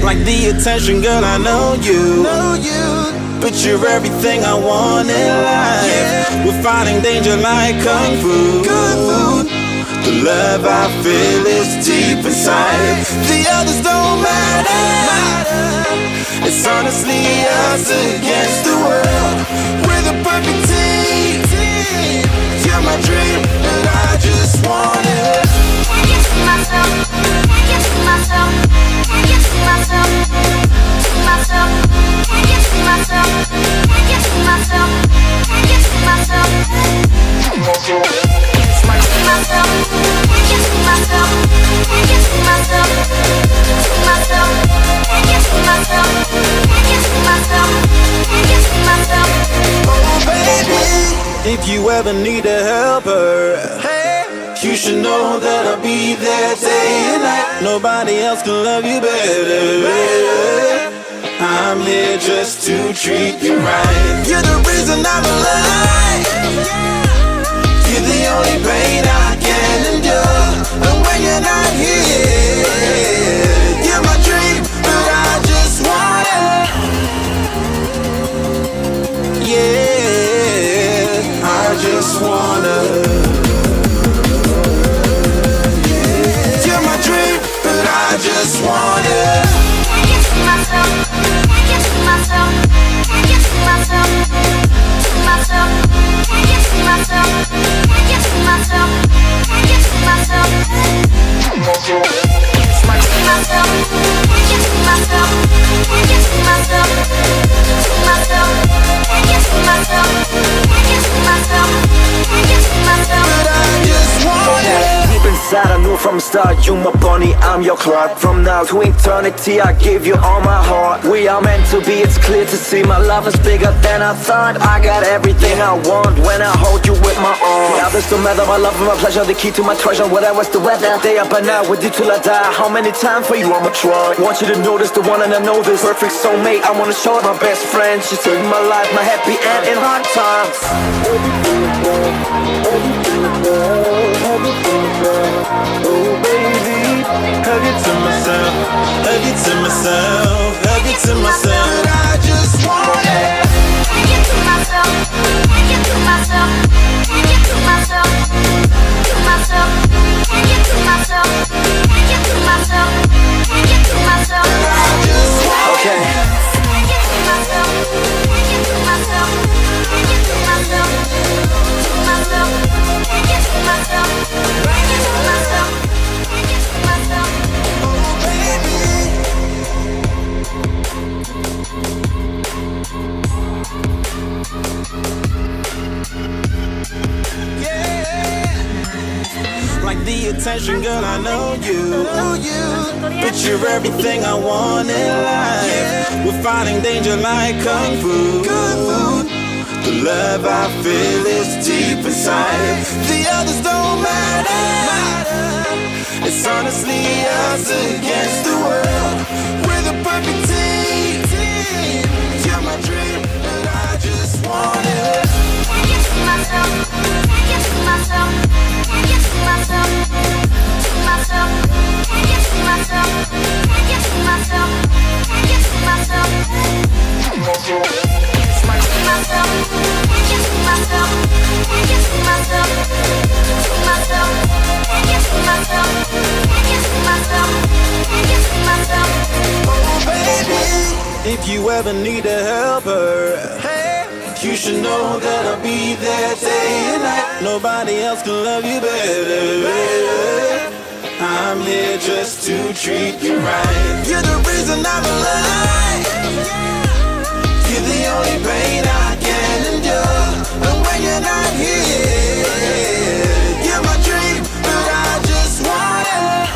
Like the attention, girl, I know you. But you're everything I want in life. We're fighting danger like kung fu. The love I feel is deep inside. The others don't matter. It's honestly us against the world. We're the perfect team. You're my dream, and I just want it. Can't get to myself. Can't get to myself. Can't get to myself. To myself. Can't get to myself. Can't get to myself. Can't get to myself. To myself. Can't get to myself. Can't get to myself. To myself. Can't get to myself. Can't get to myself. Can't get to myself. Oh baby, if you ever need a helper, you should know that I'll be there day and night. Nobody else can love you better. I'm here just to treat you right. You're the reason I'm alive. You're the only pain I can endure. And when you're not here, you're my dream, but I just want it. Yeah, I just wanna. You're my dream, but I just want it. Can't get to myself. Can't get to myself. Can't get to myself. To myself. Can't get to myself. Can't get to myself. Can't get to myself. To myself. Can't get to myself. Can't get to myself. To myself. Can't get to myself. Can't get to myself. Can't get to myself. But I just want it. Deep inside I knew from the start, you my bunny, I'm your Clark. From now to eternity I give you all my heart. We are meant to be, it's clear to see. My love is bigger than I thought. I got everything I want when I hold you with my arms. The others don't matter, my love and my pleasure, the key to my treasure. Whatever's the weather, day up and out with you till I die. How many times for you I'ma try? Want you to notice the one and I know this. Perfect soulmate, I wanna show it. My best friend, she saved my life, my happy end in hard times. Oh baby, hug it to myself, hug it to myself, hug it to myself. But I just want it. Can't get to myself, can't get to myself, can't get to myself, to myself. Can't get to myself, can't get to myself, can't get to myself. But I just want it. Can't get to myself, can't get to myself, can't get to myself, to myself. Can't get to myself, can't get to myself, can't get to myself. Oh baby. Yeah. Like the attention, girl, I know you. But you're everything I want in life. We're fighting danger like kung fu. The love I feel is deep inside. The others don't matter. It's honestly us against the world. We're the perfect team. You're my dream, but I just want it. Can't get to myself. Can't get to myself. Can't get to myself. To myself. Can't get to myself. Can't get to myself. Can't get to myself. To myself. Myself, can't get to myself, can't get to myself, to myself, can't get to myself, can't get to myself, can't get to myself. Oh baby, if you ever need a helper, you should know that I'll be there day and night. Nobody else can love you better. I'm here just to treat you right. You're the reason I'm alive. You're the only pain I can endure. And when you're not here, you're my dream, but I just want it.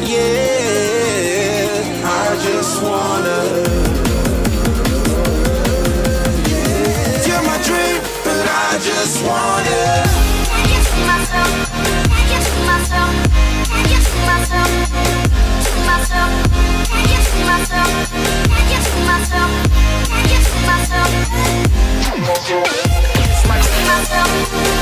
Yeah, I just wanna. You're my dream, but I just want it. Can't get to myself, can't get to myself, can't get to myself, to myself.